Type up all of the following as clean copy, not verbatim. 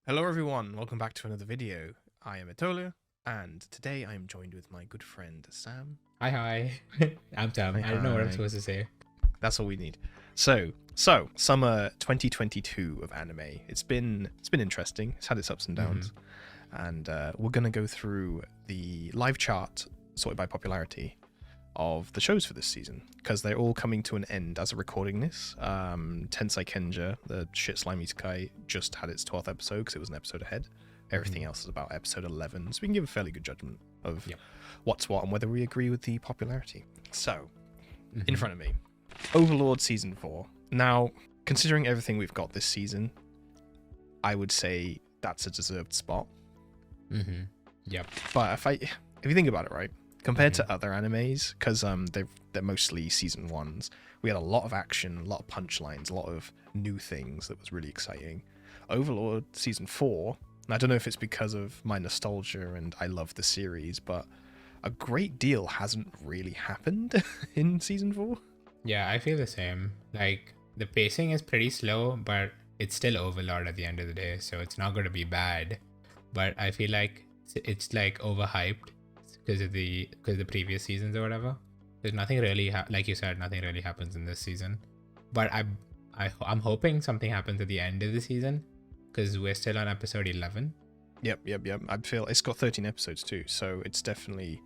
Hello everyone, welcome back to another video. I am Etola, and today I am joined with my good friend Sam. Hi, hi. I'm Tom. Hi, I don't know what I'm hi. supposed to say. That's all we need. So summer 2022 of anime. It's been interesting. It's had its ups and downs, and we're gonna go through the live chart sorted by popularity of the shows for this season because they're all coming to an end as of recording this. Tensei Kenja, the shit slimy Isekai, just had its 12th episode because it was an episode ahead. Everything else is about episode 11, so we can give a fairly good judgment of what's what and whether we agree with the popularity. So, in front of me, Overlord Season 4. Now, considering everything we've got this season, I would say that's a deserved spot. Yep. But if you think about it, right, compared to other animes, because they're mostly season ones, we had a lot of action, a lot of punchlines, a lot of new things that was really exciting. Overlord Season 4, and I don't know if it's because of my nostalgia and I love the series, but a great deal hasn't really happened in Season 4. Yeah, I feel the same. Like, the pacing is pretty slow, but it's still Overlord at the end of the day, so it's not going to be bad. But I feel like it's like overhyped because of the previous seasons or whatever. There's nothing really like you said, nothing really happens in this season. But I'm hoping something happens at the end of the season because we're still on episode 11. Yep. I feel it's got 13 episodes too, so it's definitely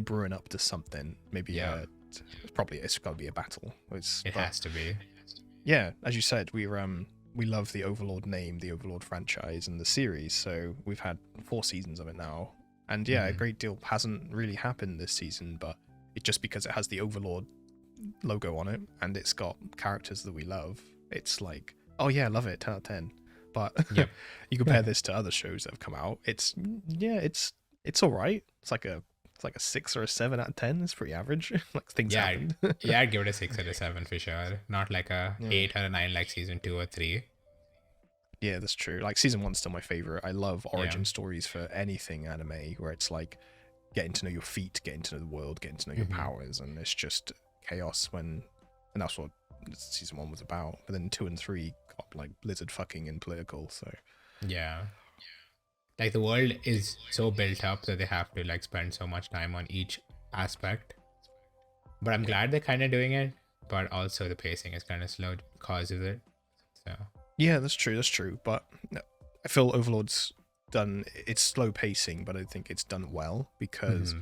brewing up to something. Maybe it's got to be a battle. It has to be. Yeah, as you said, we love the Overlord name, the Overlord franchise, and the series. So we've had 4 seasons of it now, and a great deal hasn't really happened this season. But it just because it has the Overlord logo on it and it's got characters that we love, it's like, oh yeah, love it, 10 out of 10. But you compare this to other shows that have come out, it's all right. It's like a 6 or a 7 out of 10. It's pretty average. Like things happen. I'd give it a 6 out of 7 for sure. Not like a 8 out of 9 like season 2 or 3. Yeah, that's true. Like season 1's still my favorite. I love origin stories for anything anime where it's like getting to know your feet, getting to know the world, getting to know your powers, and it's just chaos and that's what season 1 was about. But then 2 and 3 got like Blizzard fucking and political, so yeah. Like the world is so built up that they have to like spend so much time on each aspect. But I'm glad they're kind of doing it, but also the pacing is kind of slow because of it. So yeah, that's true. But I feel Overlord's done. It's slow pacing, but I think it's done well because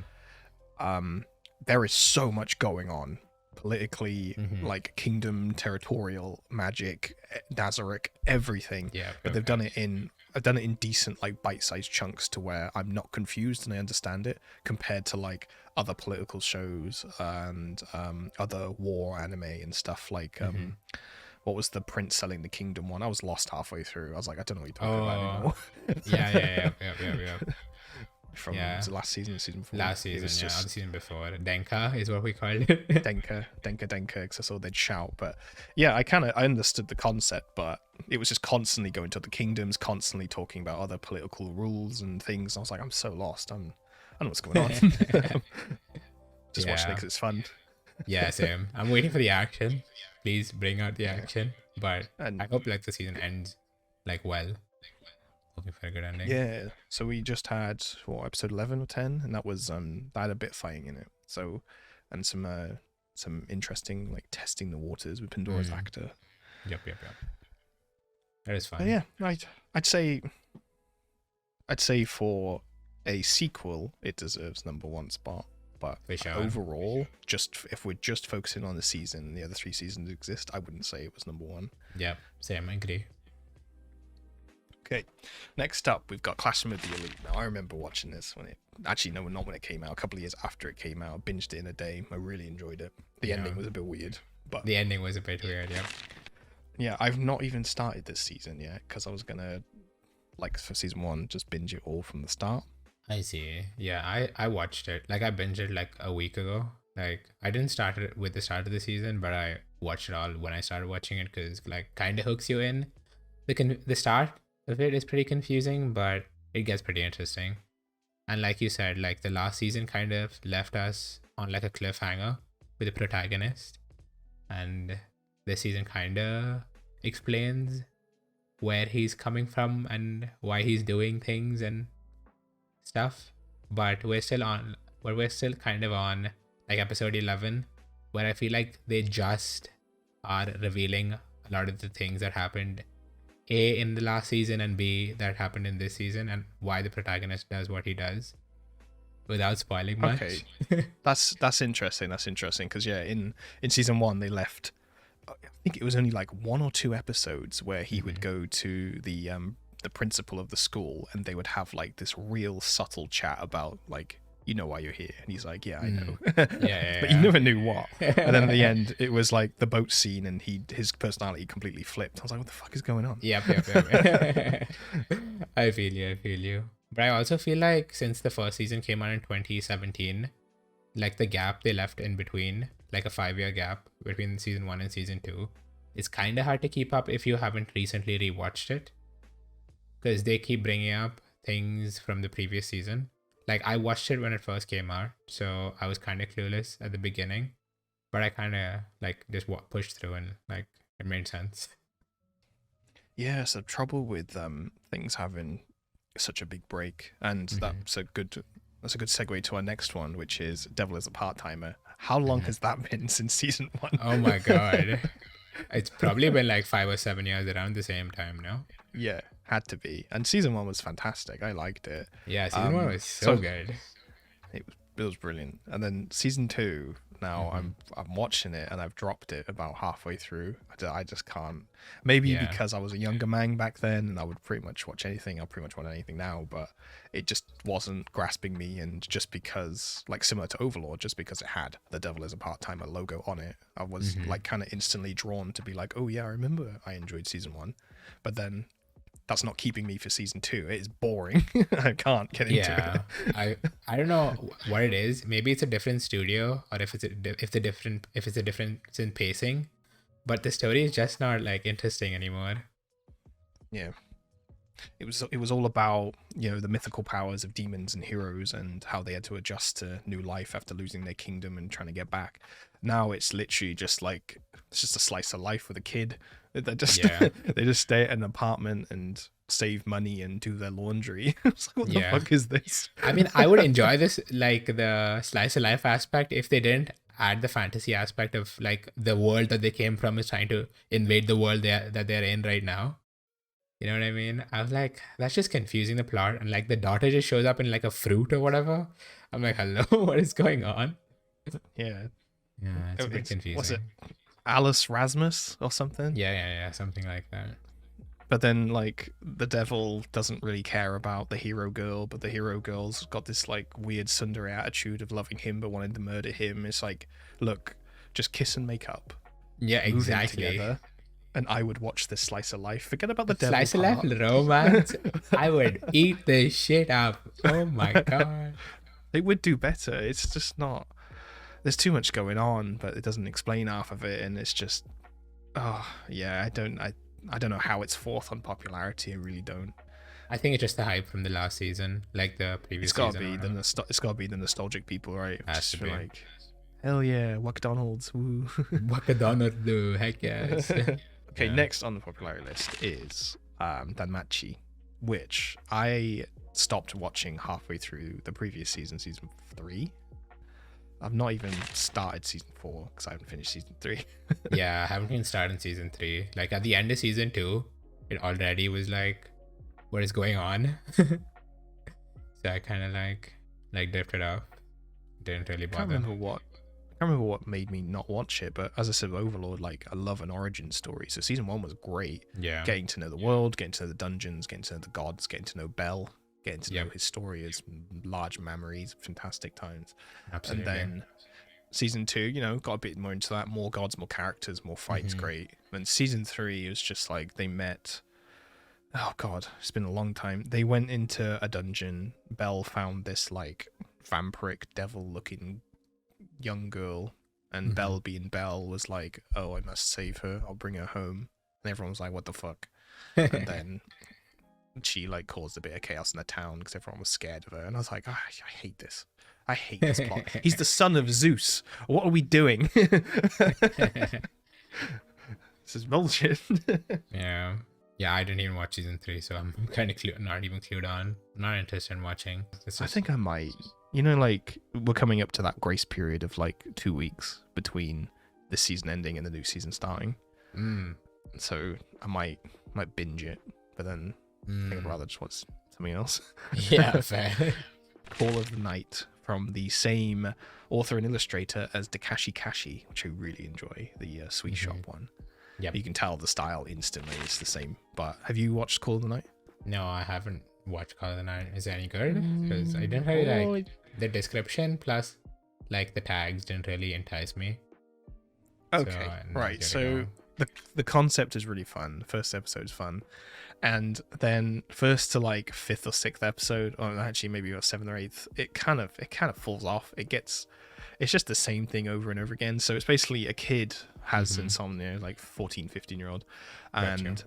there is so much going on politically, like kingdom, territorial, magic, Nazarick, everything. yeah, but they've done it in. I've done it in decent, like, bite-sized chunks to where I'm not confused and I understand it, compared to like other political shows and other war anime and stuff like what was the Prince Selling the Kingdom one? I was lost halfway through. I was like, I don't know what you're talking about anymore. yeah. From was it last season, season 4? Last season, the season before. Denka is what we called it. Denka, because I saw they'd shout. But yeah, I understood the concept, but it was just constantly going to the kingdoms, constantly talking about other political rules and things. I was like, I'm so lost. I don't know what's going on. Just watching it because it's fun. Yeah, same. I'm waiting for the action. Please bring out the action. But I hope like the season ends like well. Hoping for a good ending. Yeah. So we just had episode 11 or 10, and that was that had a bit of fighting in it. So and some interesting like testing the waters with Pandora's actor. Yep. That is fun. But yeah, right. I'd say for a sequel, it deserves number 1 spot. But overall, if we're just focusing on the season and the other 3 seasons exist, I wouldn't say it was number 1. Yeah, same. I agree. Okay, next up, we've got Classroom of the Elite. Now, I remember watching this not when it came out, a couple of years after it came out. I binged it in a day. I really enjoyed it. The ending was a bit weird. But the ending was a bit weird, yeah. Yeah, I've not even started this season yet, because I was going to, like for season 1, just binge it all from the start. I see. Yeah, I watched it. Like, I binged it like a week ago. Like, I didn't start it with the start of the season, but I watched it all when I started watching it because, like, kind of hooks you in. The start of it is pretty confusing, but it gets pretty interesting. And like you said, like, the last season kind of left us on, like, a cliffhanger with the protagonist. And this season kind of explains where he's coming from and why he's doing things and stuff. But we're still kind of on like episode 11, where I feel like they just are revealing a lot of the things that happened A in the last season and B that happened in this season, and why the protagonist does what he does without spoiling much. Okay, that's interesting. That's interesting because yeah, in season 1 they left. I think it was only like 1 or 2 episodes where he would go to the principal of the school, and they would have like this real subtle chat about like, you know why you're here, and he's like, yeah, I know. Yeah. But you never knew what. And then at the end it was like the boat scene, and his personality completely flipped. I was like, what the fuck is going on? Yep. I feel you. But I also feel like since the first season came out in 2017, like the gap they left in between, like a 5-year gap between season 1 and season 2, is kind of hard to keep up if you haven't recently rewatched it, because they keep bringing up things from the previous season. Like I watched it when it first came out, so I was kind of clueless at the beginning, but I kind of like just pushed through and like it made sense. Yeah, so trouble with things having such a big break, and that's a good segue to our next one, which is Devil is a Part-Timer. How long has that been since season 1? Oh my god. It's probably been like 5 or 7 years around the same time, no? Yeah, had to be. And season 1 was fantastic. I liked it. Yeah, season 1 was so good. It was brilliant. And then season 2, now I'm watching it, and I've dropped it about halfway through. I just can't. Maybe because I was a younger man back then, and I would pretty much watch anything. I'll pretty much watch anything now, but it just wasn't grasping me. And just because, like similar to Overlord, just because it had the Devil is a Part-Timer logo on it, I was like kind of instantly drawn to be like, oh yeah, I remember I enjoyed season 1. But then that's not keeping me for season 2. It is boring. I can't get into it. I don't know what it is. Maybe it's a different studio, or if it's a difference in pacing, but the story is just not like interesting anymore. Yeah, it was all about, you know, the mythical powers of demons and heroes and how they had to adjust to new life after losing their kingdom and trying to get back. Now it's literally just like, it's just a slice of life with a kid. They just they just stay at an apartment and save money and do their laundry. It's like, what the fuck is this? I mean, I would enjoy this, like the slice of life aspect, if they didn't add the fantasy aspect of like the world that they came from is trying to invade the world that they're in right now. You know what I mean? I was like, that's just confusing the plot. And like the daughter just shows up in like a fruit or whatever. I'm like, hello, what is going on? Yeah, it's a bit confusing. Was it Alice Rasmus or something? Yeah, something like that. But then like the devil doesn't really care about the hero girl, but the hero girl's got this like weird tsundere attitude of loving him but wanting to murder him. It's like, look, just kiss and make up. Yeah, exactly. Together, and I would watch this slice of life. Forget about the devil slice of life romance. I would eat this shit up. Oh my god. It would do better. It's just not. There's too much going on, but it doesn't explain half of it, and it's just, I don't know how it's fourth on popularity. I really don't. I think it's just the hype from the last season, like the previous season. It's gotta be the nostalgic people, right? Has to be. Like, hell yeah, McDonald's, woo. McDonald's, heck yes. Okay, next on the popularity list is Danmachi, which I stopped watching halfway through the previous season 3. I've not even started season 4 because I haven't finished season 3. Yeah, I haven't even started season 3. Like at the end of season 2, it already was like, what is going on? So I kind of like drifted off. Didn't really bother. I can't remember what made me not watch it, but as I said, Overlord, like I love an origin story. So season 1 was great. Yeah. Getting to know the world, getting to know the dungeons, getting to know the gods, getting to know Bell, getting to know his story, his large memories, fantastic times. Absolutely. And then season 2, you know, got a bit more into that, more gods, more characters, more fights, great. And season 3 was just like they met. Oh god, it's been a long time. They went into a dungeon. Belle found this like vampiric devil-looking young girl, and Belle being Belle was like, oh, I must save her, I'll bring her home. And everyone was like, what the fuck? And then she like caused a bit of chaos in the town because everyone was scared of her, and I was like, I hate this plot. He's the son of Zeus, what are we doing? This is bullshit. Yeah, Yeah, I didn't even watch season 3, so I'm kind of not even clued on. I'm not interested in watching. I think I might. You know, like we're coming up to that grace period of like 2 weeks between the season ending and the new season starting. So I might binge it, but then I think I'd rather just watch something else. Yeah, fair. Call of the Night from the same author and illustrator as Takashi Kashi, which I really enjoy, the Sweet Shop one. Yep. You can tell the style instantly, it's the same. But have you watched Call of the Night? No, I haven't watched Call of the Night. Is it any good? Because I didn't really like the description, plus like the tags didn't really entice me. Okay, right. So the concept is really fun. The first episode is fun. And then first to like 5th or 6th episode, or actually maybe about 7th or 8th, it kind of falls off. It's just the same thing over and over again. So it's basically a kid has insomnia, like 14, 15-year-old, and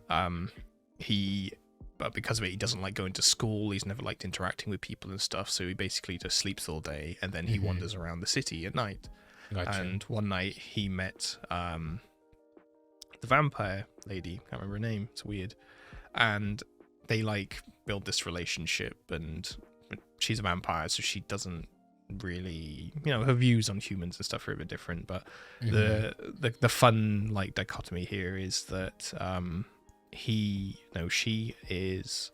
but because of it, he doesn't like going to school. He's never liked interacting with people and stuff. So he basically just sleeps all day, and then he wanders around the city at night. Gotcha. And one night he met the vampire lady. Can't remember her name. It's weird. And they like build this relationship, and she's a vampire, so she doesn't really, her views on humans and stuff are a bit different. But the fun like dichotomy here is that she is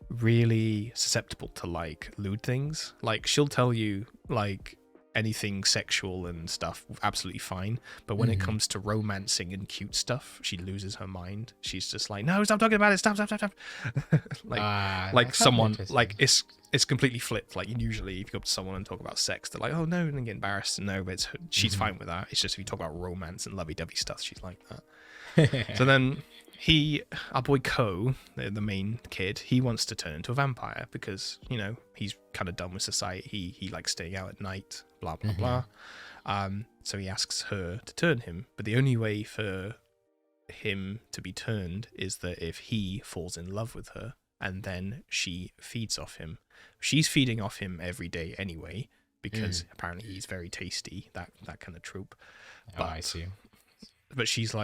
really susceptible to like lewd things. Like she'll tell you like anything sexual and stuff absolutely fine, but when it comes to romancing and cute stuff, she loses her mind. She's just like, no, stop talking about it, stop. like someone like it's completely flipped. Like usually if you go up to someone and talk about sex, they're like, oh no, and then get embarrassed. No, but she's fine with that. It's just if you talk about romance and lovey-dovey stuff, she's like that. So then our boy Ko, the main kid, he wants to turn into a vampire because, he's kind of done with society. He likes staying out at night, blah, blah, blah. So he asks her to turn him. But the only way for him to be turned is that if he falls in love with her and then she feeds off him. She's feeding off him every day anyway because apparently he's very tasty, that kind of trope. But, I see. But she's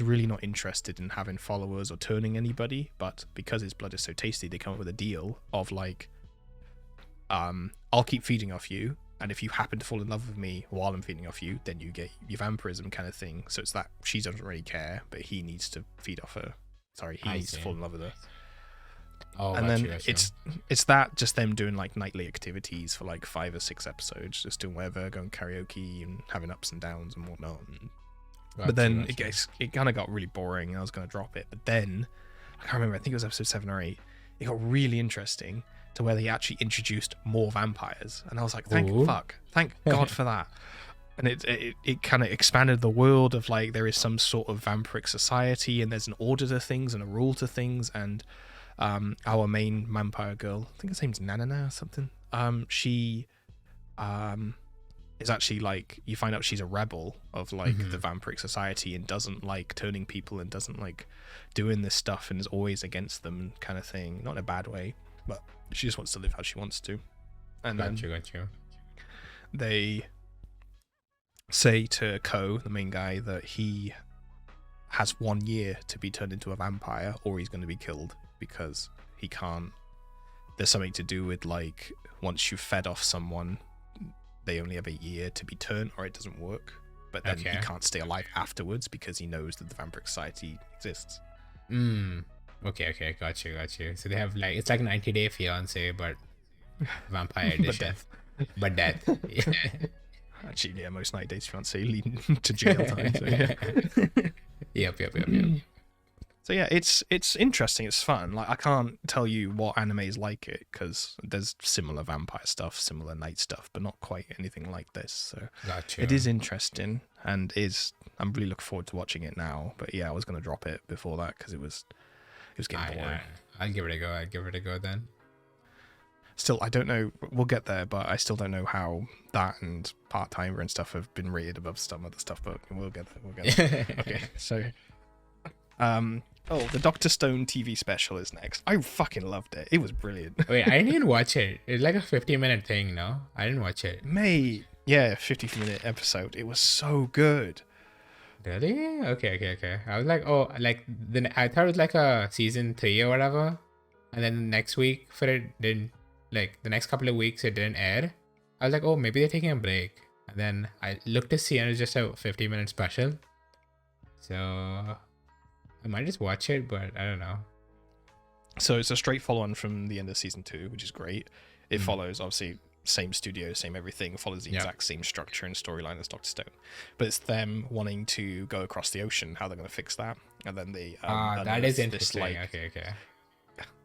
really not interested in having followers or turning anybody. But because his blood is so tasty, they come up with a deal of like, I'll keep feeding off you, and if you happen to fall in love with me while I'm feeding off you, then you get your vampirism kind of thing. So it's that she doesn't really care, but he needs to feed off her. Sorry, he needs to fall in love with her. Oh, and then it's that just them doing like nightly activities for like 5 or 6 episodes, just doing whatever, going karaoke and having ups and downs and whatnot. But then it kind of got really boring. I was going to drop it, but then I can't remember. I think it was episode 7 or 8. It got really interesting to where they actually introduced more vampires, and I was like, thank God for that. And it kind of expanded the world of like there is some sort of vampiric society, and there's an order to things and a rule to things. And our main vampire girl, I think her name's Nanana or something. She is actually like, you find out she's a rebel of like the vampiric society and doesn't like turning people and doesn't like doing this stuff and is always against them kind of thing. Not in a bad way, but she just wants to live how she wants to. And got you. They say to Ko, the main guy, that he has 1 year to be turned into a vampire or he's going to be killed, because he can't. There's something to do with like once you've fed off someone, they only have a year to be turned or it doesn't work. But then he can't stay alive afterwards because he knows that the vampiric society exists. Okay, got you. So they have like, it's like 90-day fiance, but vampire edition. But death. Yeah. Actually, yeah, most 90 days fiance leading to jail time. So yeah. Yep. So yeah, it's interesting. It's fun. Like I can't tell you what anime is like it because there's similar vampire stuff, similar night stuff, but not quite anything like this. So gotcha. It is interesting and I'm really looking forward to watching it now. But yeah, I was gonna drop it before that because it was getting boring. I'll give it a go then. Still, I don't know. We'll get there, but I still don't know how that and Part-Timer and stuff have been rated above some other stuff. But we'll get there. Okay, so. The Dr. Stone TV special is next. I fucking loved it. It was brilliant. Wait, I didn't even watch it. It's like a 50-minute thing, no? I didn't watch it. Mate, yeah, 50-minute episode. It was so good. Really? Okay. I was like, oh, like then I thought it was like a season 3 or whatever, and then next week for it didn't, like the next couple of weeks it didn't air. I was like, oh, maybe they're taking a break, and then I looked to see, and it was just a 50-minute special. So I might just watch it, but I don't know. So it's a straight follow-on from the end of season 2, which is great. It follows, obviously, same studio, same everything, follows the exact same structure and storyline as Dr. Stone. But it's them wanting to go across the ocean, how they're going to fix that. And then they that is interesting. Okay.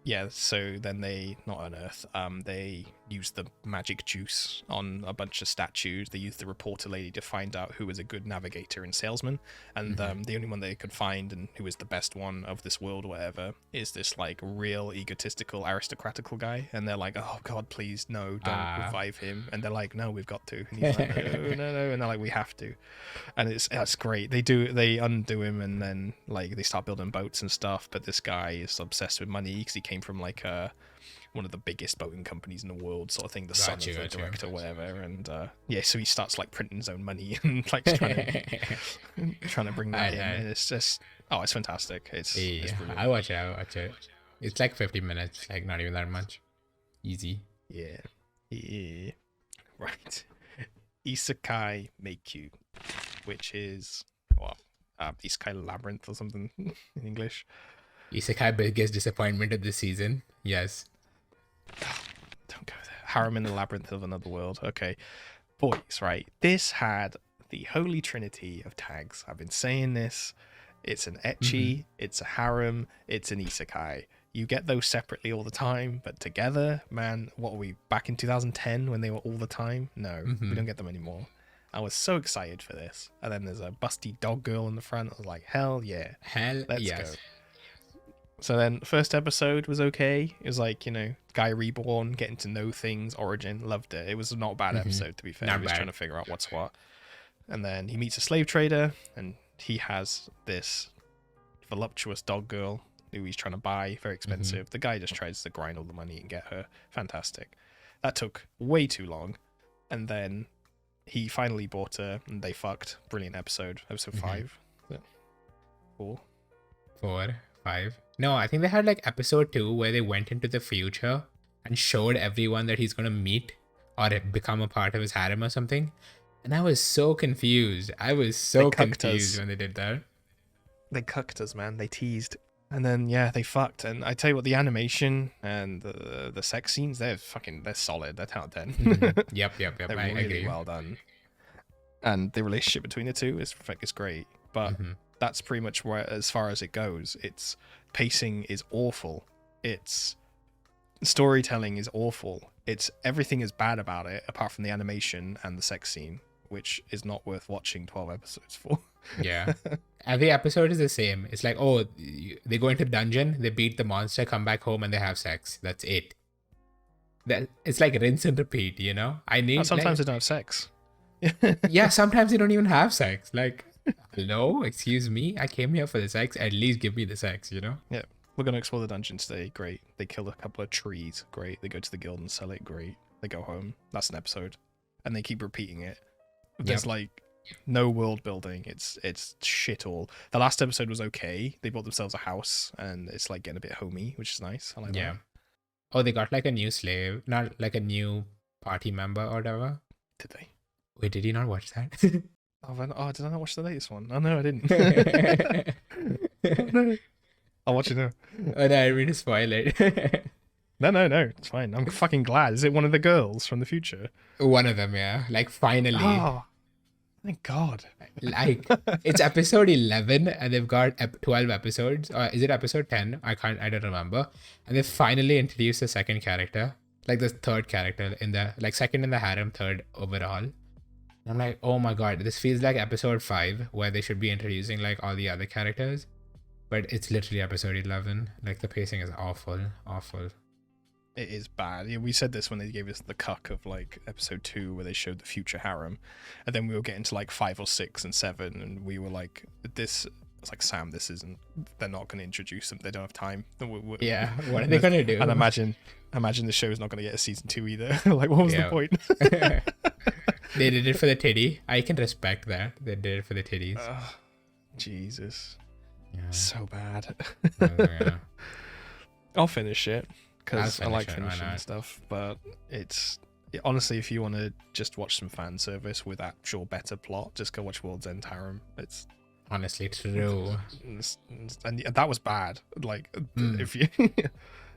Yeah, so then they, not unearth, they use the magic juice on a bunch of statues. They use the reporter lady to find out who is a good navigator and salesman. And the only one they could find, and who is the best one of this world or whatever, is this like real egotistical, aristocratical guy. And they're like, oh God, please, no, don't revive him. And they're like, no, we've got to. And he's like, no. And they're like, we have to. And that's great. They undo him, and then like they start building boats and stuff. But this guy is obsessed with money because he came from like one of the biggest boating companies in the world, sort of thing. The son of the director, whatever. And so he starts like printing his own money and like trying to bring that in. And it's just it's fantastic. It's brilliant. I watch it. It's like 50 minutes, like not even that much. Easy. Yeah. Right. Isekai Meikyu, which is Isekai Labyrinth or something in English. Isekai biggest disappointment of this season. Yes. Don't go there. Harem in the Labyrinth of Another World. Okay. Boys, right. This had the holy trinity of tags. I've been saying this. It's an ecchi, it's a harem, it's an isekai. You get those separately all the time, but together, man, what are we, back in 2010 when they were all the time? No, we don't get them anymore. I was so excited for this. And then there's a busty dog girl in the front. I was like, hell yeah. Let's go. So then first episode was okay. It was like, guy reborn, getting to know things, origin, loved it. It was not a bad episode, to be fair. He was trying to figure out what's what. And then he meets a slave trader, and he has this voluptuous dog girl who he's trying to buy, very expensive. The guy just tries to grind all the money and get her. Fantastic. That took way too long. And then he finally bought her, and they fucked. Brilliant episode. Episode 5. 4. 4, 5. No, I think they had like episode 2 where they went into the future and showed everyone that he's going to meet or become a part of his harem or something. And I was so confused. Confused when they did that. They cucked us, man. They teased. And then, they fucked. And I tell you what, the animation and the sex scenes, they're solid. They're 10 out of 10. Yep. They're really well done. And the relationship between the two is great. But that's pretty much where, as far as it goes. Its pacing is awful. Its storytelling is awful. Everything is bad about it, apart from the animation and the sex scene, which is not worth watching 12 episodes for. Yeah. Every episode is the same. It's like, oh, they go into dungeon, they beat the monster, come back home, and they have sex. That's it. It's like rinse and repeat, Sometimes they don't have sex. Yeah, sometimes they don't even have sex. Like, hello, excuse me, I came here for the sex. At least give me the sex, Yeah. We're going to explore the dungeon today. Great. They kill a couple of trees. Great. They go to the guild and sell it. Great. They go home. That's an episode. And they keep repeating it. There's like no world building. It's shit all. The last episode was okay. They bought themselves a house and it's like getting a bit homey, which is nice. I like that. Oh, they got like a new slave, not like a new party member or whatever. Did they? Wait, did you not watch that? Did I not watch the latest one? Oh, no, I didn't. No. I'll watch it now. Oh, no, I didn't mean to spoil it. No, it's fine. I'm fucking glad. Is it one of the girls from the future? One of them, yeah. Like, finally. Oh, thank God. Like, it's episode 11, and they've got 12 episodes. Or is it episode 10? I don't remember. And they finally introduced the second character. Like, the third character second in the harem, third overall. And I'm like, oh my God, this feels like episode 5, where they should be introducing, like, all the other characters. But it's literally episode 11. Like, the pacing is awful. It is bad. Yeah, we said this when they gave us the cuck of like episode 2 where they showed the future harem, and then we were getting to like 5 or 6 and 7, and we were like, this. It's like, Sam, this isn't. They're not going to introduce them. They don't have time. Yeah, what are they going to do? And imagine the show is not going to get a season 2 either. Like, what was the point? They did it for the titty. I can respect that. They did it for the titties. Jesus, Yeah. so bad. Yeah. I'll finish it because I I'll like finish it, why finishing not? stuff, but honestly, if you want to just watch some fan service with actual better plot, just go watch World's End Harem. It's Honestly, true. and that was bad. Like, Mm. if you,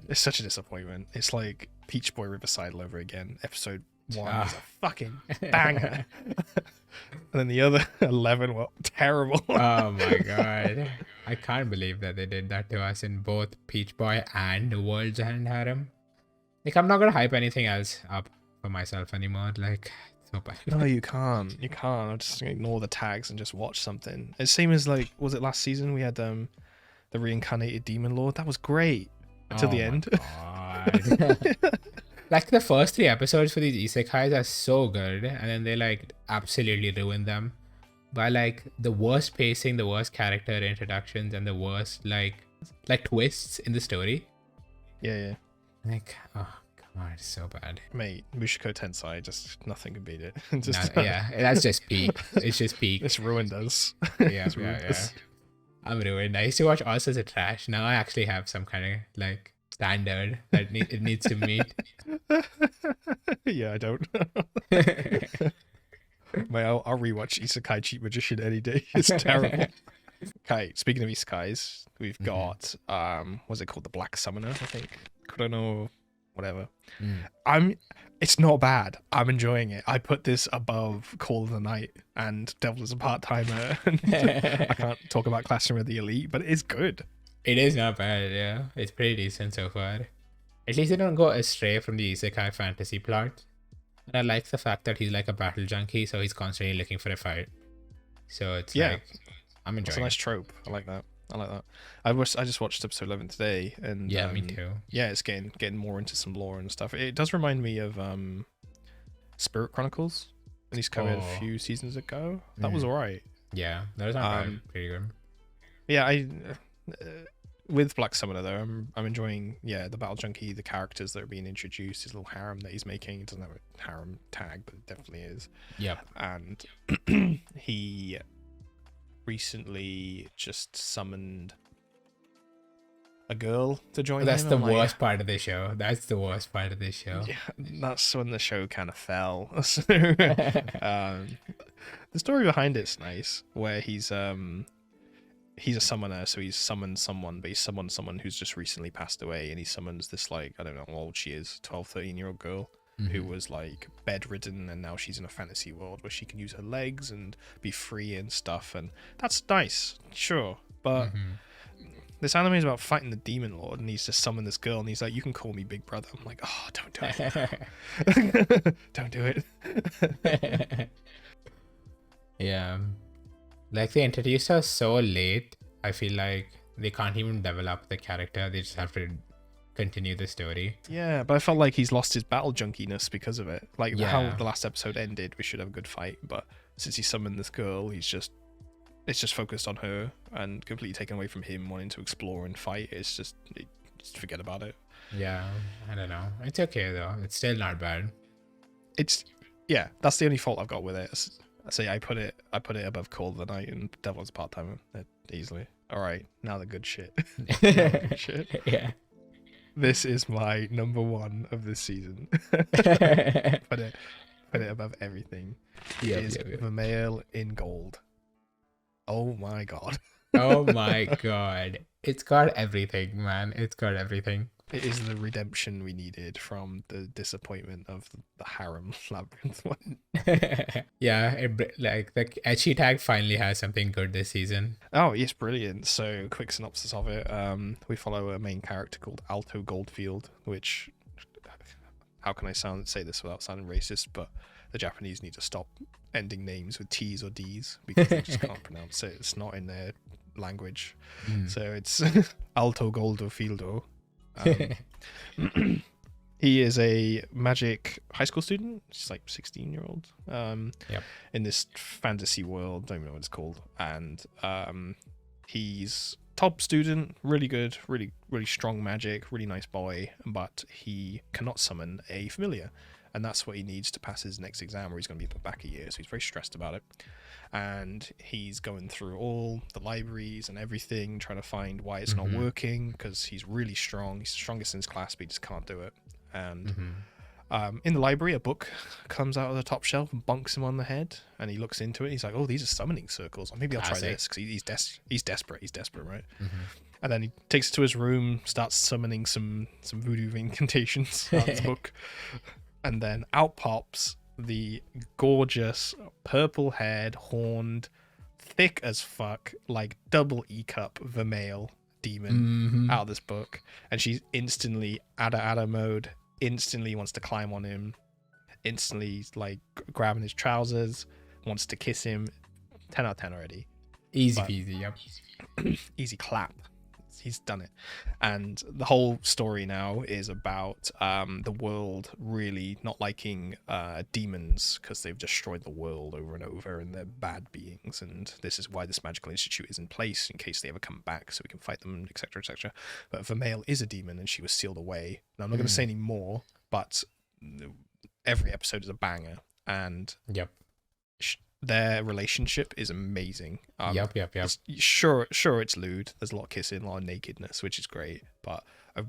it's such a disappointment. It's like Peach Boy Riverside all over again. Episode 1 is a fucking banger, and then the other 11 were terrible. Oh my god. I can't believe that they did that to us in both Peach Boy and World's End Harem. Like, I'm not gonna hype anything else up for myself anymore. Like, it's so bad. No, you can't. You can't. I'm just gonna ignore the tags and just watch something. It's same as like, was it last season we had the reincarnated demon lord? That was great until the end. God. Like, the first 3 episodes for these isekais are so good, and then they like absolutely ruin them by like the worst pacing, the worst character introductions, and the worst like twists in the story. Yeah. Like, oh god, it's so bad. Mate, Mushiko Tensei, just nothing can beat it. Yeah, that's just peak. It's just peak. It's ruined us. Yeah, It's ruined us. I'm ruined. I used to watch Us as a Trash. Now I actually have some kind of like standard that it needs to meet. Yeah, I don't. Mate, I'll rewatch Isekai Cheat Magician any day. It's terrible. Okay, speaking of isekais, we've got what's it called? The Black Summoner, I think. Kurono, whatever. It's not bad. I'm enjoying it. I put this above Call of the Night and Devil is a Part-Timer. I can't talk about Classroom of the Elite, but it's good. It is not bad, yeah. It's pretty decent so far. At least they don't go astray from the isekai fantasy plot. And I like the fact that he's like a battle junkie, so he's constantly looking for a fight. So it's like, I'm It's enjoying a nice it. trope. I like that. I just watched episode 11 today, and Yeah, me too. yeah, it's getting more into some lore and stuff. It does remind me of Spirit Chronicles, and he's come out a few seasons ago. That was alright. Yeah, that was not bad. Pretty good. Yeah, with Black Summoner though, I'm enjoying the battle junkie, the characters that are being introduced, his little harem that he's making. It doesn't have a harem tag, but it definitely is. Yep. And he recently just summoned a girl to join That's him. the I'm like, worst part of the show. That's the worst part of this show. yeah, that's when the show kind of fell. So, the story behind it's nice, where he's a summoner, so he's summoned someone, but he's summoned someone who's just recently passed away, and he summons this, like, I don't know how old she is, 12, 13-year-old girl who was like bedridden, and now she's in a fantasy world where she can use her legs and be free and stuff, and that's nice, sure, but this anime is about fighting the demon lord, and he's just summoned this girl, and he's like, you can call me Big Brother. I'm like, oh, don't do it. Don't do it. Yeah. Like, they introduced her so late. I feel like they can't even develop the character. They just have to continue the story. Yeah, but I felt like he's lost his battle junkiness because of it. Like how Yeah. the last episode ended, we should have a good fight, but since he summoned this girl, it's just focused on her and completely taken away from him wanting to explore and fight. Just forget about it. Yeah, I don't know. It's okay though. It's still not bad. That's the only fault I've got with it. I say I put it above Call of the Night and Devil's Part-Timer easily. All right, now the good shit. Now the good shit. Yeah. This is my number 1 of this season. put it above everything. Yep, It is yep. The Male in Gold. Oh my god. Oh my god. It's got everything, man. It's got everything. It is the redemption we needed from the disappointment of the Harem Labyrinth one. Yeah, like the ecchi tag finally has something good this season. Oh, it's brilliant. So, quick synopsis of it. We follow a main character called Alto Goldfield, which, how can I say this without sounding racist, but the Japanese need to stop ending names with T's or D's because they just can't pronounce it. It's not in their language. So it's Alto Goldfieldo. He is a magic high school student. She's like 16-year-old. In this fantasy world, don't even know what it's called. And he's top student, really good, really really strong magic, really nice boy, but he cannot summon a familiar, and that's what he needs to pass his next exam, where he's going to be put back a year. So he's very stressed about it, and he's going through all the libraries and everything, trying to find why it's not working, because he's really strong. He's the strongest in his class, but he just can't do it. And in the library, a book comes out of the top shelf and bonks him on the head, and he looks into it. He's like, "Oh, these are summoning circles. Or maybe I'll try this," because he's desperate. He's desperate, right? And then he takes it to his room, starts summoning some voodoo incantations out of his book, and then out pops the gorgeous purple-haired, horned, thick as fuck, like double E cup Vermeil demon out of this book, and she's instantly Ada mode. Instantly wants to climb on him, instantly like grabbing his trousers, wants to kiss him. 10 out of 10 already. Easy peasy. Yep. Easy clap. He's done it. And the whole story now is about the world really not liking demons, because they've destroyed the world over and over, and they're bad beings, and this is why this magical institute is in place, in case they ever come back, so we can fight them, etc, etc. But Vermeil is a demon, and she was sealed away. Now, I'm not going to say any more, but every episode is a banger, and their relationship is amazing. Yep. Sure, it's lewd. There's a lot of kissing, a lot of nakedness, which is great. But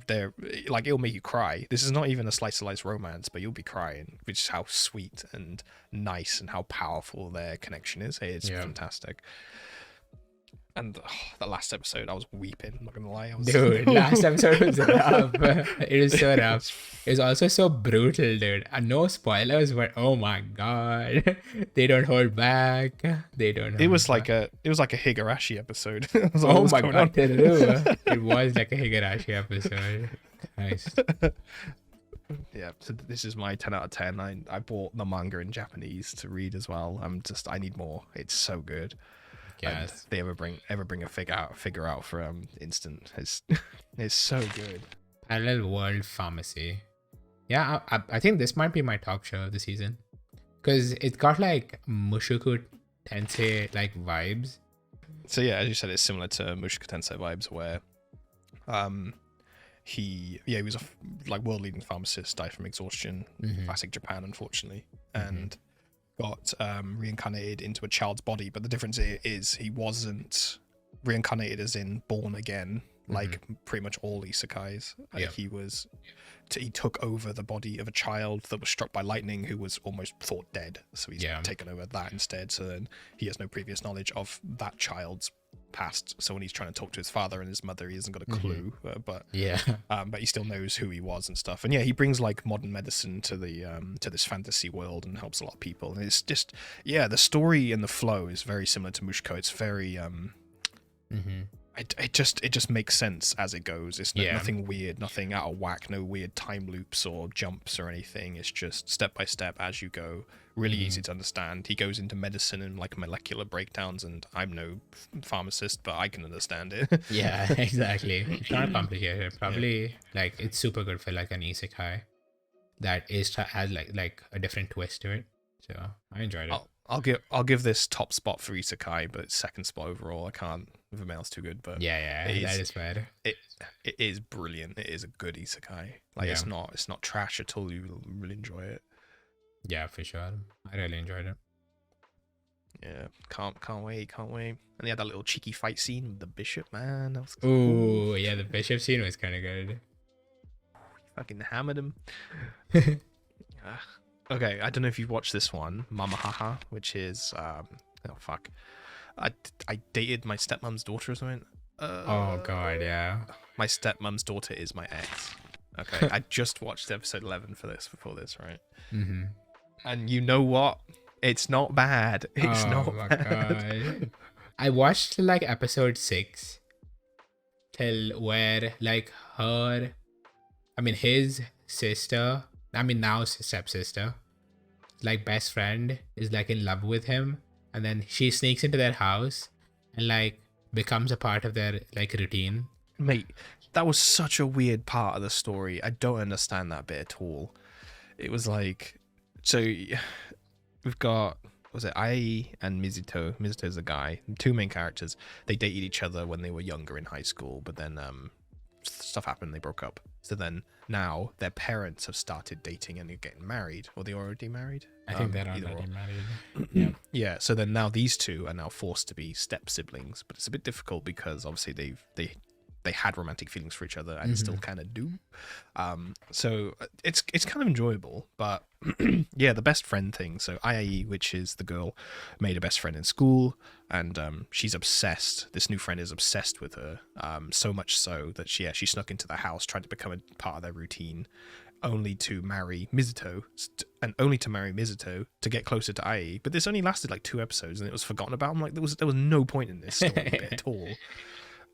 they're like, it'll make you cry. This is not even a slice of life romance, but you'll be crying, which is how sweet and nice and how powerful their connection is. It's fantastic. And the last episode, I was weeping. I'm not gonna lie. Dude, last episode was rough. It was so rough. It was also so brutal, dude. And no spoilers, but oh my god, they don't hold back. It was like a Higurashi episode. Oh my god, it was like a Higurashi episode. Nice. Yeah, so this is my 10 out of 10. I bought the manga in Japanese to read as well. I need more. It's so good. Yes. And they ever bring a figure out for instant. It's so good. Parallel World Pharmacy. Yeah, I think this might be my top show of the season, because it's got like Mushoku Tensei like vibes. So yeah, as you said, it's similar to Mushoku Tensei vibes, where he was a world leading pharmacist, died from exhaustion, classic Japan, unfortunately, and got reincarnated into a child's body. But the difference is he wasn't reincarnated as in born again, like pretty much all isekais. He took over the body of a child that was struck by lightning, who was almost thought dead, so he's taken over that instead. So then he has no previous knowledge of that child's past, so when he's trying to talk to his father and his mother, he hasn't got a clue. But he still knows who he was and stuff. And he brings like modern medicine to the to this fantasy world and helps a lot of people. And it's just the story and the flow is very similar to Mushoku. It's very it just makes sense as it goes. It's nothing weird, nothing out of whack, no weird time loops or jumps or anything. It's just step by step as you go. Really easy to understand. He goes into medicine and like molecular breakdowns, and I'm no pharmacist, but I can understand it. Yeah, exactly. It's not complicated. Probably like it's super good for like an isekai that has like a different twist to it. So I enjoyed it. I'll give this top spot for isekai, but second spot overall. I can't. Vermeil's too good, but that is fair. It is brilliant. It is a good isekai. It's not trash at all. You will really enjoy it. Yeah, for sure. I really enjoyed it. Yeah, can't wait. And they had that little cheeky fight scene with the bishop, man. That was cool. Yeah, the bishop scene was kind of good. He fucking hammered him. Okay, I don't know if you've watched this one, Mama Haha, which is I dated my stepmom's daughter or something. Oh god, yeah. My stepmom's daughter is my ex. Okay, I just watched episode 11 before this, right? And you know what? It's not bad. It's not bad. God. I watched like episode 6 till where like his sister, now stepsister, like best friend, is like in love with him, and then she sneaks into their house and like becomes a part of their like routine. Mate, that was such a weird part of the story. I don't understand that bit at all. It was like, so we've got was it Ai and Mizuto? Mizuto's the guy. Two main characters. They dated each other when they were younger in high school, but then stuff happened. They broke up. So then now their parents have started dating and they're getting married, or they already married. I think they're already married. Yeah. Yeah. So then now these two are now forced to be step siblings, but it's a bit difficult because obviously they had romantic feelings for each other and still kind of do. So it's kind of enjoyable, but yeah, the best friend thing. So Ai, which is the girl, made a best friend in school, and she's obsessed. This new friend is obsessed with her, so much so that she snuck into the house, tried to become a part of their routine, only to marry Mizuto, to get closer to Ai. But this only lasted like 2 episodes, and it was forgotten about. I'm like, there was no point in this story bit at all.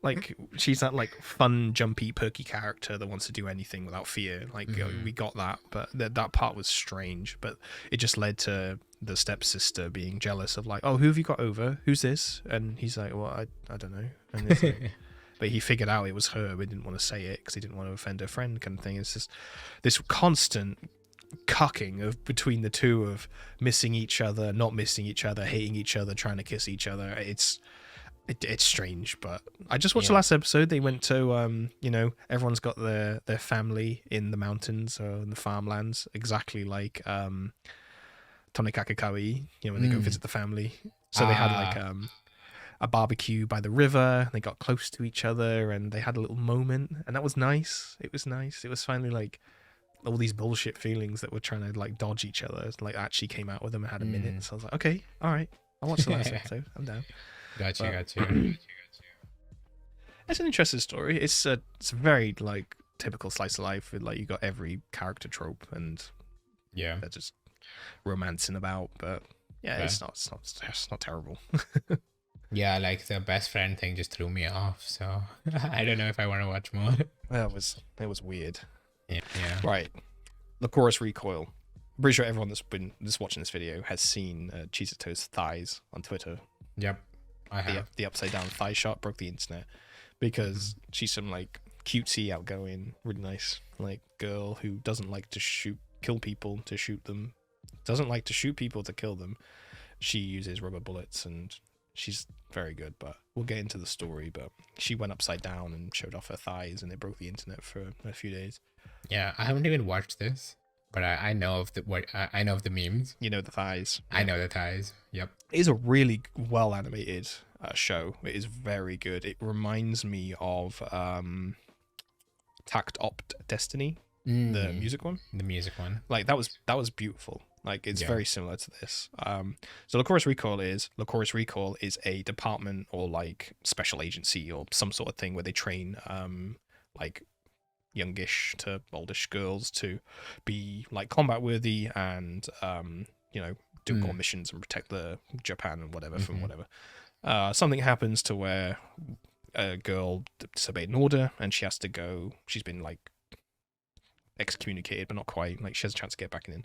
Like, she's that like fun, jumpy, perky character that wants to do anything without fear. Like, we got that, but that part was strange. But it just led to the stepsister being jealous of like, oh, who have you got over? Who's this? And he's like, well, I don't know. And it's like, but he figured out it was her, but he didn't want to say it because he didn't want to offend her friend, kind of thing. It's just this constant cucking of between the two of missing each other, not missing each other, hating each other, trying to kiss each other. It's strange, but I just watched the last episode. They went to, everyone's got their family in the mountains or in the farmlands, exactly like Tonekakakawi, when they go visit the family. So they had like a barbecue by the river. They got close to each other and they had a little moment, and that was nice. It was nice. It was finally like all these bullshit feelings that were trying to like dodge each other, like actually came out with them and had a minute. So I was like, okay, all right, I'll watch the last episode. I'm down. Gotcha. It's an interesting story. It's a very like typical slice of life with like you got every character trope and they're just romancing about, but it's not terrible. Yeah, like the best friend thing just threw me off, so I don't know if I want to watch more. It was weird. Yeah. Right. Lycoris recoil. I'm pretty sure everyone that's watching this video has seen Chizito's thighs on Twitter. Yep. I have. The upside down thigh shot broke the internet because she's some like cutesy, outgoing, really nice like girl who doesn't like to kill people to shoot them, doesn't like to shoot people to kill them. She uses rubber bullets and she's very good, but we'll get into the story. But she went upside down and showed off her thighs and it broke the internet for a few days. Yeah, I haven't even watched this, but I know of I know of the memes. You know the thighs. I know the thighs. Yep. It is a really well animated show. It is very good. It reminds me of Tact Opt Destiny, the music one. The music one. Like that was beautiful. Like it's very similar to this. So Lycoris Recoil is a department or like special agency or some sort of thing where they train like youngish to oldish girls to be like combat worthy and do gore missions and protect the Japan and whatever from whatever. Something happens to where a girl disobeyed an order and she has to go. She's been like excommunicated, but not quite. Like she has a chance to get back in.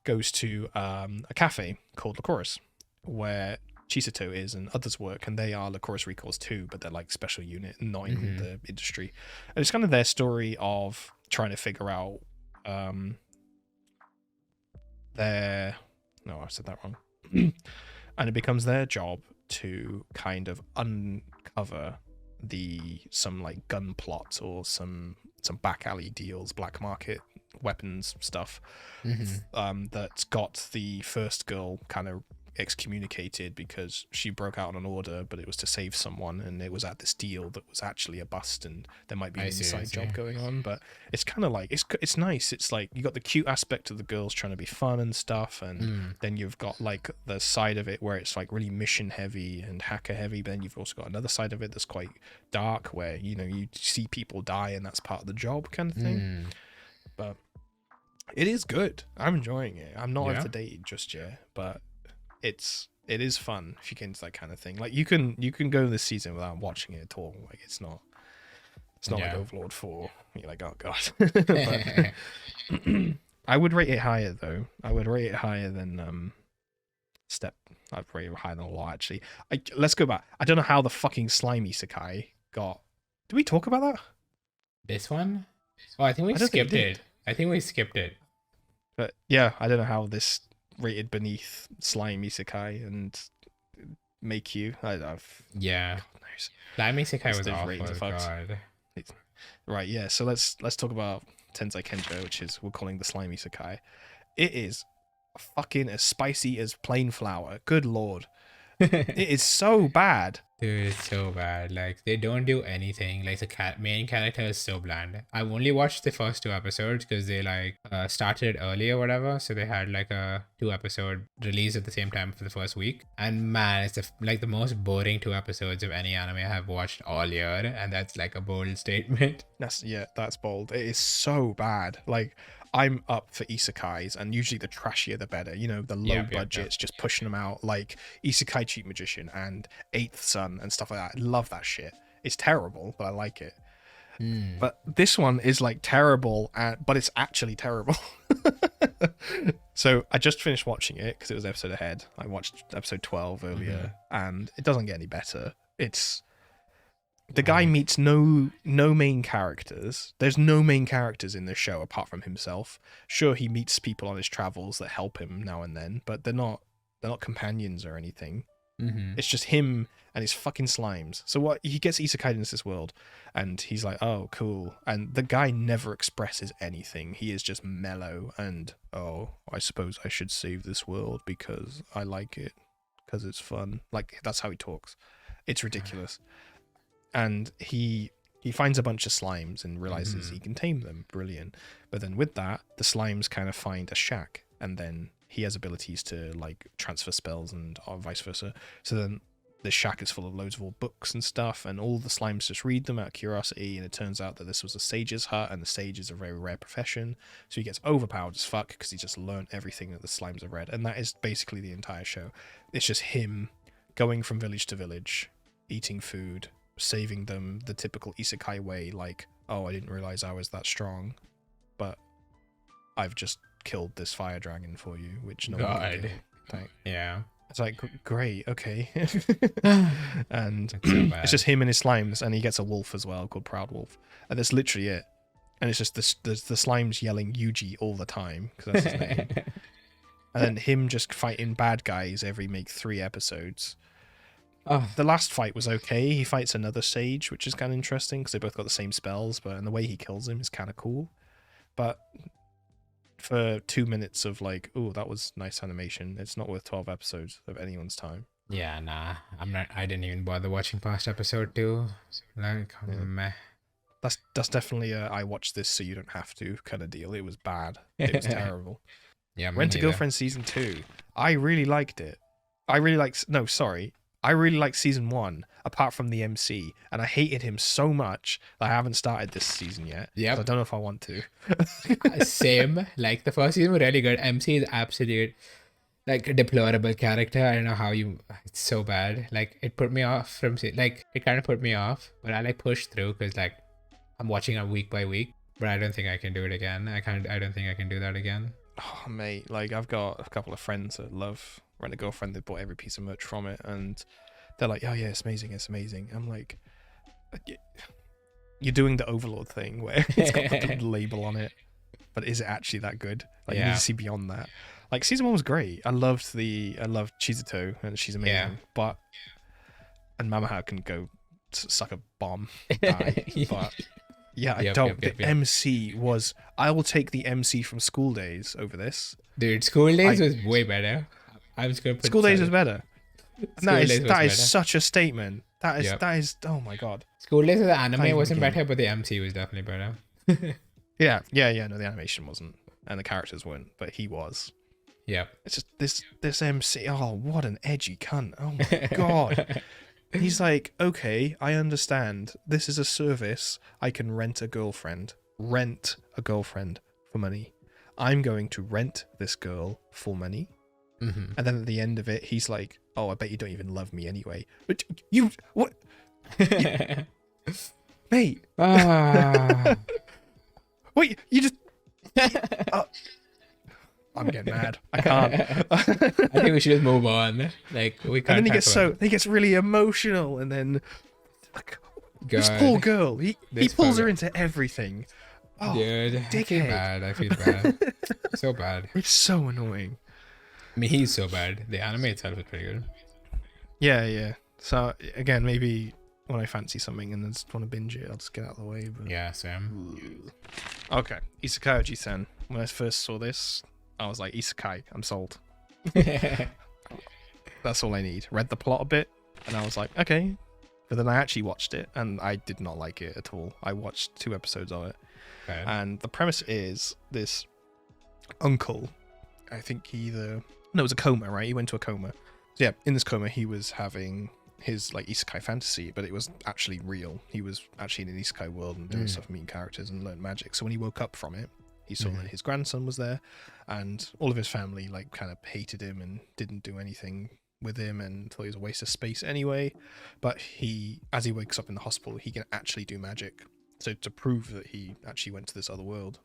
Goes to a cafe called Lycoris, where Chizito is and others work, and they are Lycoris Recoils too, but they're like special unit, not in the industry. And it's kind of their story of trying to figure out I said that wrong. And it becomes their job to kind of uncover some like gun plots or some back alley deals, black market weapons stuff that's got the first girl kind of excommunicated because she broke out on an order, but it was to save someone, and it was at this deal that was actually a bust, and there might be an inside job going on. But it's kind of like it's nice. It's like you got the cute aspect of the girls trying to be fun and stuff, and then you've got like the side of it where it's like really mission heavy and hacker heavy, but then you've also got another side of it that's quite dark where you see people die and that's part of the job kind of thing. But it is good. I'm enjoying it. I'm not up to date just yet, but it is fun if you get into that kind of thing. Like you can go this season without watching it at all. Like it's not like Overlord 4. You're like, oh god. But, I would rate it higher though. I would rate it higher than Step. I'd rate it higher than a lot actually. Let's go back. I don't know how the fucking slime Isekai got. Did we talk about that? This one? Oh, I think we skipped it. I think we skipped it. But yeah, I don't know how this rated beneath slime isekai and make you. I've Yeah. God knows. Slime Isekai was Those awful. ratings are fucked. God. Right, yeah. So let's talk about Tensei Kenja, which is we're calling the slime isekai. It is fucking as spicy as plain flour. Good lord, it is so bad. Dude, it's so bad. Like, they don't do anything. Like, the main character is so bland. I've only watched the first 2 episodes because they like started early or whatever. So they had like a 2 episode release at the same time for the first week. And man, it's like the most boring 2 episodes of any anime I have watched all year. And that's like a bold statement. That's bold. It is so bad. Like, I'm up for isekais, and usually the trashier the better. You know, the low budgets, just pushing them out, like Isekai Cheat Magician and Eighth Son and stuff like that. I love that shit. It's terrible, but I like it. But this one is like terrible, but it's actually terrible. So I just finished watching it because it was episode ahead. I watched episode 12 earlier, and it doesn't get any better. It's the guy meets no main characters. There's no main characters in this show apart from himself. Sure, he meets people on his travels that help him now and then, but they're not companions or anything. It's just him and his fucking slimes. So what, he gets isekai into this world, and he's like, oh, cool. And the guy never expresses anything. He is just mellow and, oh, I suppose I should save this world because I like it, because it's fun. Like, that's how he talks. It's ridiculous. And he finds a bunch of slimes and realizes he can tame them. Brilliant. But then with that, the slimes kind of find a shack, and then he has abilities to like transfer spells and vice versa. So then the shack is full of loads of old books and stuff, and all the slimes just read them out of curiosity, and it turns out that this was a sage's hut, and the sage is a very rare profession. So he gets overpowered as fuck because he just learned everything that the slimes have read. And that is basically the entire show. It's just him going from village to village, eating food, saving them the typical isekai way, like, oh, I didn't realize I was that strong, but I've just killed this fire dragon for you, which no one can do. Yeah. It's like, great, okay. And It's so bad. it's just him and his slimes, and he gets a wolf as well called Proud Wolf, and that's literally it. And it's just the slimes yelling Yuji all the time because that's his name. And then him just fighting bad guys every 3 episodes. The last fight was okay. He fights another sage, which is kind of interesting because they both got the same spells, and the way he kills him is kind of cool. But for 2 minutes of like, oh, that was nice animation, it's not worth 12 episodes of anyone's time. Yeah, nah. I didn't even bother watching past episode 2. Like, meh. That's definitely a I watched this so you don't have to kind of deal. It was bad. It was terrible. Yeah, Rent a Girlfriend season 2. I really liked it. I really liked season 1, apart from the MC, and I hated him so much that I haven't started this season yet. Yeah, I don't know if I want to. Same. Like, the first season was really good. MC is absolute, like, a deplorable character. I don't know how it's so bad. Like, it put me off it kind of put me off, but I like pushed through because like I'm watching it week by week. But I don't think I can do it again. I don't think I can do that again. Oh mate, like I've got a couple of friends that love Rent a Girlfriend. They bought every piece of merch from it, and they're like, oh yeah, it's amazing. I'm like, you're doing the Overlord thing where it's got the label on it, but is it actually that good? Like, you need to see beyond that. Like, season 1 was great. I loved Chizuto, and she's amazing. But and Mamaha can go suck a bomb, die. But yeah, I don't. The MC was. I will take the MC from School Days over this. Dude, School Days was way better. I was going to put School Days was better. That is such a statement. That is. Oh my god. School Days of the anime wasn't better, but the MC was definitely better. Yeah. No, the animation wasn't, and the characters weren't, but he was. Yeah. It's just this MC. Oh, what an edgy cunt. Oh my god. He's like, okay, I understand. This is a service. I can rent a girlfriend for money. I'm going to rent this girl for money. And then at the end of it, he's like, oh, I bet you don't even love me anyway. But you, what? Mate. Wait, you just... I'm getting mad. I can't. I think we should just move on. Like, we can't. And then he gets really emotional, and then like, this poor girl. He pulls her into everything. Oh, dude, dickhead. I feel bad. So bad. It's so annoying. I mean, he's so bad. The anime itself is pretty good. Yeah. So again, maybe when I fancy something and then just want to binge it, I'll just get out of the way. But... Yeah, Sam. Okay, Isekai Oji-sen. When I first saw this, I was like, Isekai, I'm sold. That's all I need. Read the plot a bit, and I was like, okay. But then I actually watched it, and I did not like it at all. I watched 2 episodes of it. Okay. And the premise is this uncle, I think it was a coma, right? He went to a coma. So yeah, in this coma, he was having his like isekai fantasy, but it was actually real. He was actually in an isekai world and doing stuff, meeting characters and learned magic. So when he woke up from it, he saw that his grandson was there, and all of his family like kind of hated him and didn't do anything with him and thought he was a waste of space anyway. But as he wakes up in the hospital, he can actually do magic. So to prove that he actually went to this other world.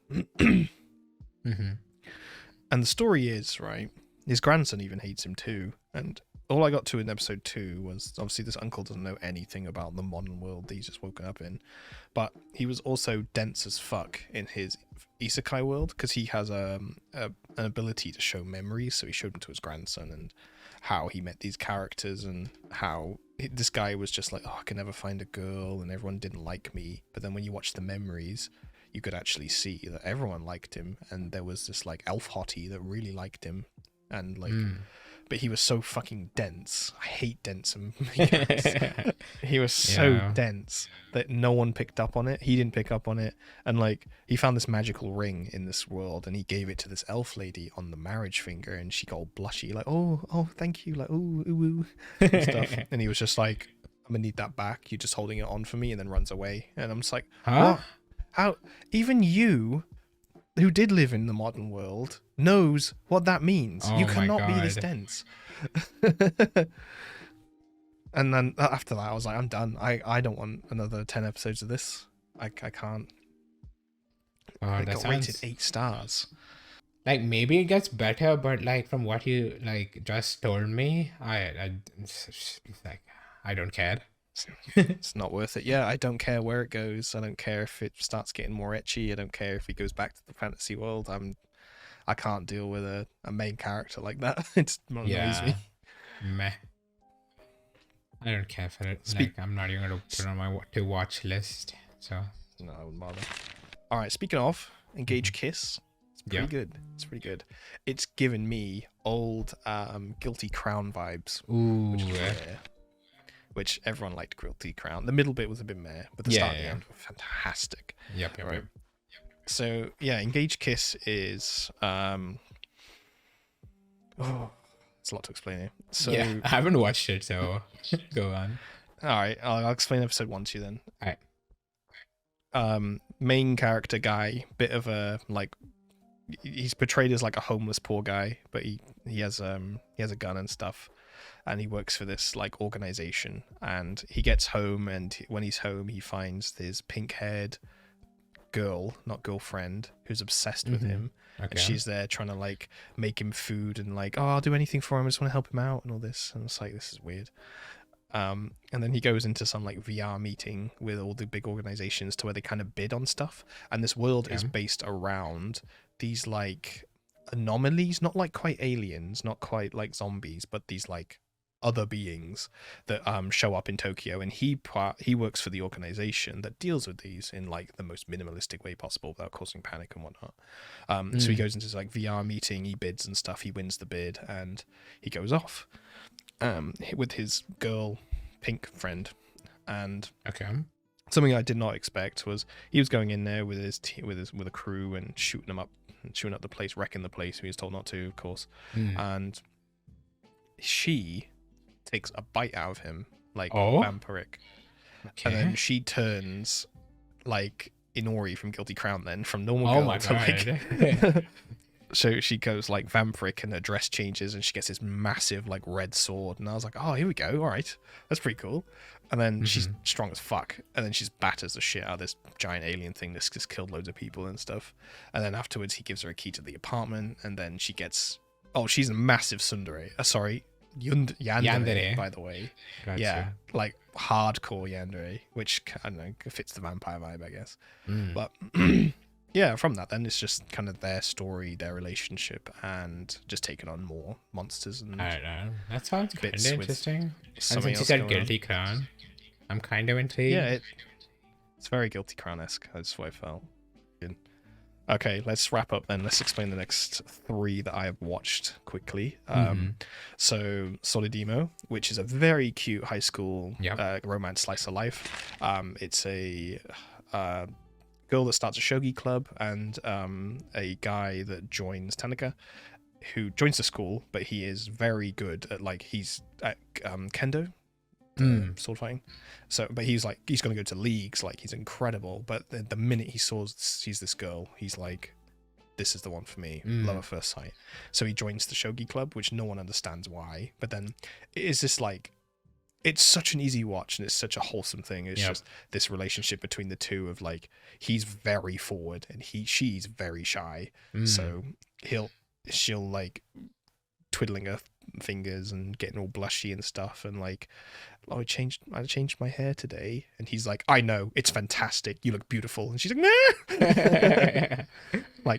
And the story is, right, his grandson even hates him too. And all I got to in episode 2 was obviously this uncle doesn't know anything about the modern world that he's just woken up in. But he was also dense as fuck in his isekai world because he has an ability to show memories. So he showed them to his grandson and how he met these characters and how this guy was just like, oh, I can never find a girl and everyone didn't like me. But then when you watch the memories, you could actually see that everyone liked him, and there was this like elf hottie that really liked him, and like but he was so fucking dense. I hate dense characters. He was so dense that no one picked up on it. He didn't pick up on it, and like he found this magical ring in this world and he gave it to this elf lady on the marriage finger, and she got all blushy like, oh thank you, like ooh and stuff. And he was just like, I'm gonna need that back, you're just holding it on for me, and then runs away. And I'm just like, huh? What? How? Even you, who did live in the modern world, knows what that means. Oh you cannot be this God. dense. And then after that, I was like, I'm done. I don't want another 10 episodes of this. I can't. Oh, It that got sounds rated 8 stars. like maybe it gets better, but like from what you like just told me, it's like I don't care. It's not worth it. Yeah, I don't care where it goes. I don't care if it starts getting more ecchi. I don't care if he goes back to the fantasy world. I can't deal with a main character like that. It annoys me. Meh. I don't care for it. Like I'm not even gonna put it on my to watch list. So No, I wouldn't bother. All right, speaking of Engage Kiss, it's pretty good. It's pretty good. It's given me old Guilty Crown vibes. ooh, Which is rare. Which everyone liked Guilty Crown. The middle bit was a bit meh, but the start and the end were fantastic. Yep. So yeah, Engage Kiss is it's a lot to explain here. So yeah, I haven't watched it, so go on. all right, I'll explain episode 1 to you then. All right. Main character guy, bit of a like, he's portrayed as like a homeless poor guy, but he has a gun and stuff, and he works for this like organization. And he gets home, and when he's home, he finds this pink-haired girl, not girlfriend, who's obsessed with him. Okay. And she's there trying to like make him food and like, oh, I'll do anything for him, I just want to help him out and all this. And it's like, this is weird. And then he goes into some like VR meeting with all the big organizations to where they kind of bid on stuff, and this world is based around these like anomalies, not like quite aliens, not quite like zombies, but these like other beings that show up in Tokyo, and he works for the organization that deals with these in like the most minimalistic way possible without causing panic and whatnot. So he goes into this like VR meeting, he bids and stuff, he wins the bid, and he goes off with his girl pink friend. And something I did not expect was he was going in there with with a crew and shooting up the place, wrecking the place. He was told not to, of course. And she takes a bite out of him, like vampiric. And then she turns like Inori from Guilty Crown, then from normal girl to like so she goes like vampiric, and her dress changes, and she gets this massive like red sword. And I was like, oh, here we go, all right, that's pretty cool. And then she's strong as fuck, and then she's batters the shit out of this giant alien thing that's just killed loads of people and stuff. And then afterwards he gives her a key to the apartment, and then she gets, she's a massive tsundere. Yandere, by the way. Gotcha. Yeah, like hardcore yandere, which I don't know, fits the vampire vibe, I guess. But yeah, from that then it's just kind of their story, their relationship, and just taking on more monsters and I don't know. That sounds kind of bits with interesting. And something since you else said going Guilty Crown, I'm kind of intrigued. Yeah, it's very Guilty Crown-esque. That's what I felt. Okay, let's wrap up then. Let's explain the next 3 that I have watched quickly. So, Solidimo, which is a very cute high school romance slice of life. It's a girl that starts a shogi club and a guy that joins Tanaka, who joins the school, but he is very good at he's at kendo. Sword fighting, but he's gonna go to leagues, he's incredible, but the minute he sees this girl, he's like, this is the one for me. Love at first sight. So he joins the shogi club, which no one understands why, but then it is this it's such an easy watch and it's such a wholesome thing. It's just this relationship between the two of he's very forward and she's very shy, so she'll twiddling her fingers and getting all blushy and stuff, and I changed my hair today, and he's like, I know, it's fantastic, you look beautiful, and she's like, nah.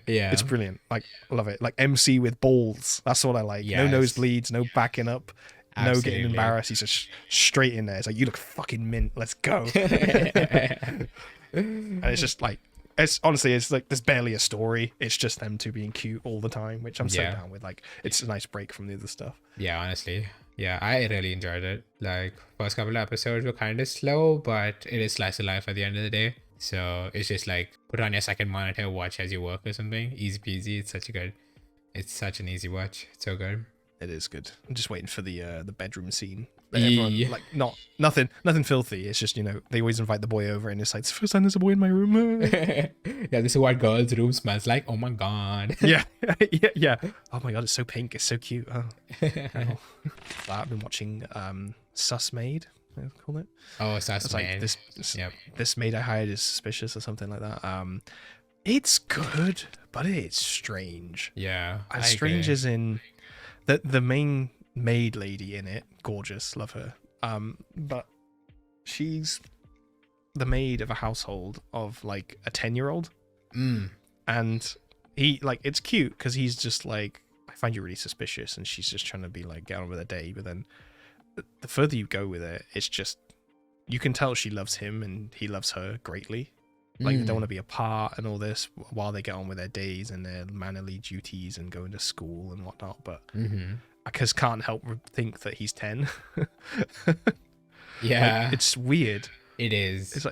It's brilliant. I love it. MC with balls, that's what I like. No nosebleeds, no backing up. Absolutely. No getting embarrassed. He's just straight in there. It's like, you look fucking mint, let's go. And it's just it's honestly, it's there's barely a story. It's just them two being cute all the time, which I'm so down with. It's a nice break from the other stuff. Yeah, honestly. Yeah, I really enjoyed it. First couple of episodes were kind of slow, but it is slice of life at the end of the day. So it's just put on your second monitor, watch as you work or something. Easy peasy. It's such an easy watch. It's so good. It is good. I'm just waiting for the bedroom scene. Everyone, nothing filthy. It's just, they always invite the boy over, and it's it's the first time there's a boy in my room. Yeah, this is what girls' room smells like. Oh my god. Yeah. Oh my god, it's so pink. It's so cute. Oh. I've been watching Sus Maid, I call it. Oh, Sus Maid. This maid I hired is suspicious or something like that. It's good, but it's strange. Yeah. As strange as in the main maid lady in it, gorgeous, love her, but she's the maid of a household of a 10-year-old, and he it's cute because he's just I find you really suspicious, and she's just trying to be get on with her day, but then the further you go with it, it's just, you can tell she loves him and he loves her greatly. They don't want to be apart and all this while they get on with their days and their mannerly duties and going to school and whatnot. But I just can't help but think that he's 10. Yeah. It's weird. It is. It's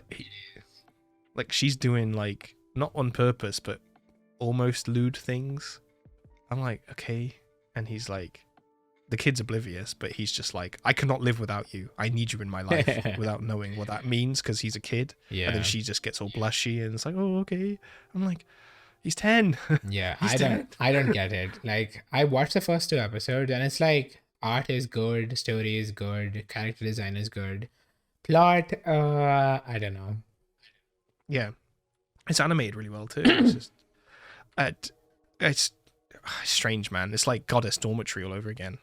she's doing not on purpose, but almost lewd things. I'm okay. And he's the kid's oblivious, but he's just I cannot live without you. I need you in my life, without knowing what that means because he's a kid. Yeah. And then she just gets all blushy and it's oh, okay. I'm he's 10. Yeah, I don't get it. I watched the first 2 episodes and it's art is good, story is good, character design is good. Plot, I don't know. Yeah. It's animated really well too. It's just it's strange, man. It's Goddess Dormitory all over again.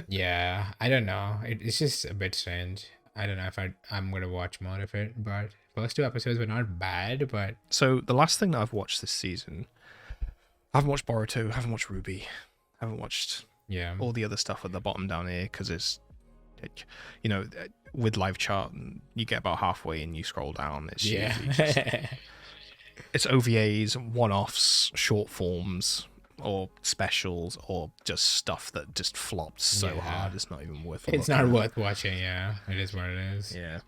Yeah, I don't know. It's just a bit strange. I don't know if I'm gonna watch more of it, but first 2 episodes were not bad. But so the last thing that I've watched this season, I haven't watched Boruto, I haven't watched Ruby, I haven't watched all the other stuff at the bottom down here because with live chart you get about halfway and you scroll down. It's usually just, it's OVAs, one-offs, short forms, or specials, or just stuff that just flopped so hard it's not even worth it. It's not worth watching. Yeah, it is what it is. Yeah.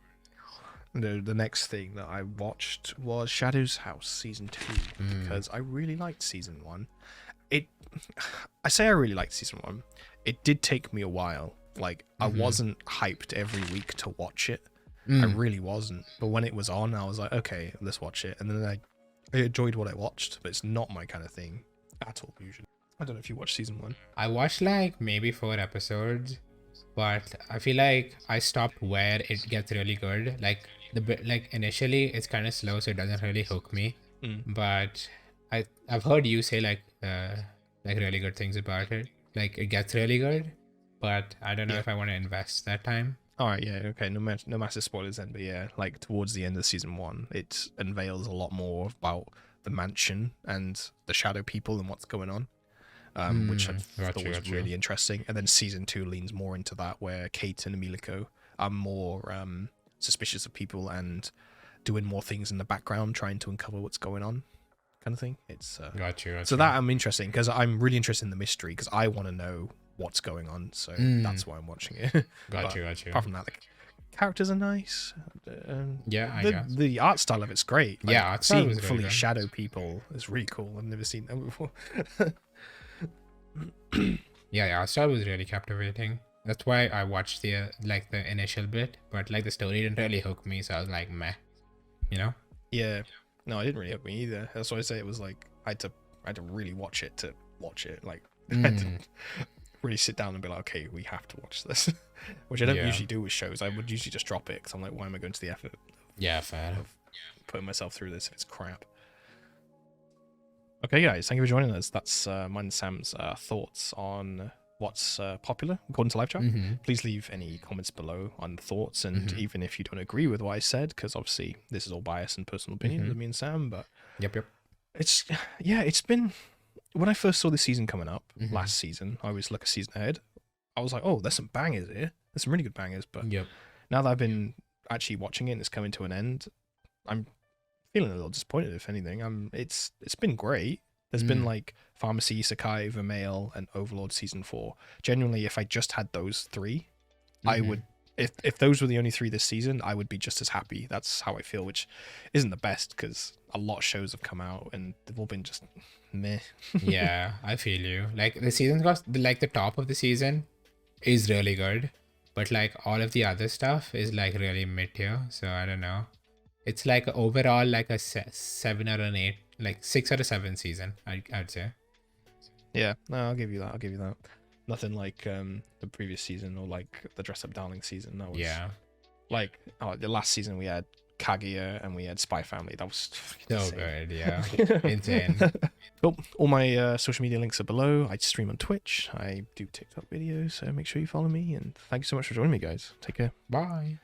The next thing that I watched was Shadow's House season 2 because I really liked season 1. I say I really liked season 1. It did take me a while. I wasn't hyped every week to watch it. I really wasn't. But when it was on, I was okay, let's watch it. And then I enjoyed what I watched, but it's not my kind of thing at all usually. I don't know if you watched season 1. I watched maybe 4 episodes, but I feel I stopped where it gets really good. Initially it's kind of slow, so it doesn't really hook me. But I've heard you say really good things about it. It gets really good, but I don't know if I want to invest that time. All right, yeah, okay, no massive spoilers then, but yeah, towards the end of season 1, it unveils a lot more about the mansion and the shadow people and what's going on, which I thought was really interesting. And then season 2 leans more into that, where Kate and Miliko are more suspicious of people and doing more things in the background, trying to uncover what's going on, kind of thing. It's got you. So that I'm interested because I'm really interested in the mystery because I want to know what's going on. So that's why I'm watching it. Got you. Apart from that, the characters are nice. I guess the art style of it's great. Like, art style seeing was really fully good. shadow people is really cool. I've never seen that before. Yeah, art style was really captivating. That's why I watched the the initial bit, but like the story didn't really hook me, so I was like, meh, you know? Yeah, no, it didn't really hook me either. That's why I say it was like I had to really watch it to watch it. Like I had to really sit down and be like, okay, we have to watch this, which I don't usually do with shows. I would usually just drop it because I'm like, why am I going to the effort? Yeah, fair. Of putting myself through this if it's crap. Okay, guys, thank you for joining us. That's mine and Sam's thoughts on what's popular according to live chat. Please leave any comments below on thoughts, and even if you don't agree with what I said, because obviously this is all bias and personal opinions of me and Sam, but Yep. it's been, when I first saw this season coming up last season, I was like a season ahead. I was like, oh, there's some bangers here. There's some really good bangers, but now that I've been actually watching it and it's coming to an end, I'm feeling a little disappointed, if anything. It's been great. There's been like Pharmacy, Isekai, Vermeil, and Overlord season 4. Genuinely, if I just had those 3, I would, if those were the only 3 this season, I would be just as happy. That's how I feel, which isn't the best because a lot of shows have come out and they've all been just meh. Yeah, I feel you. Like the season got like the top of the season is really good, but like all of the other stuff is like really mid tier. So I don't know. It's like overall like a 7 or an 8, like 6 out of 7 season. I'd say. Yeah, no, I'll give you that. Nothing like the previous season or like the Dress Up Darling season. That was like the last season we had Kaguya and we had Spy Family. That was so insane. good. Yeah, insane. Cool. All my social media links are below. I stream on Twitch. I do TikTok videos, so make sure you follow me. And thank you so much for joining me, guys. Take care. Bye.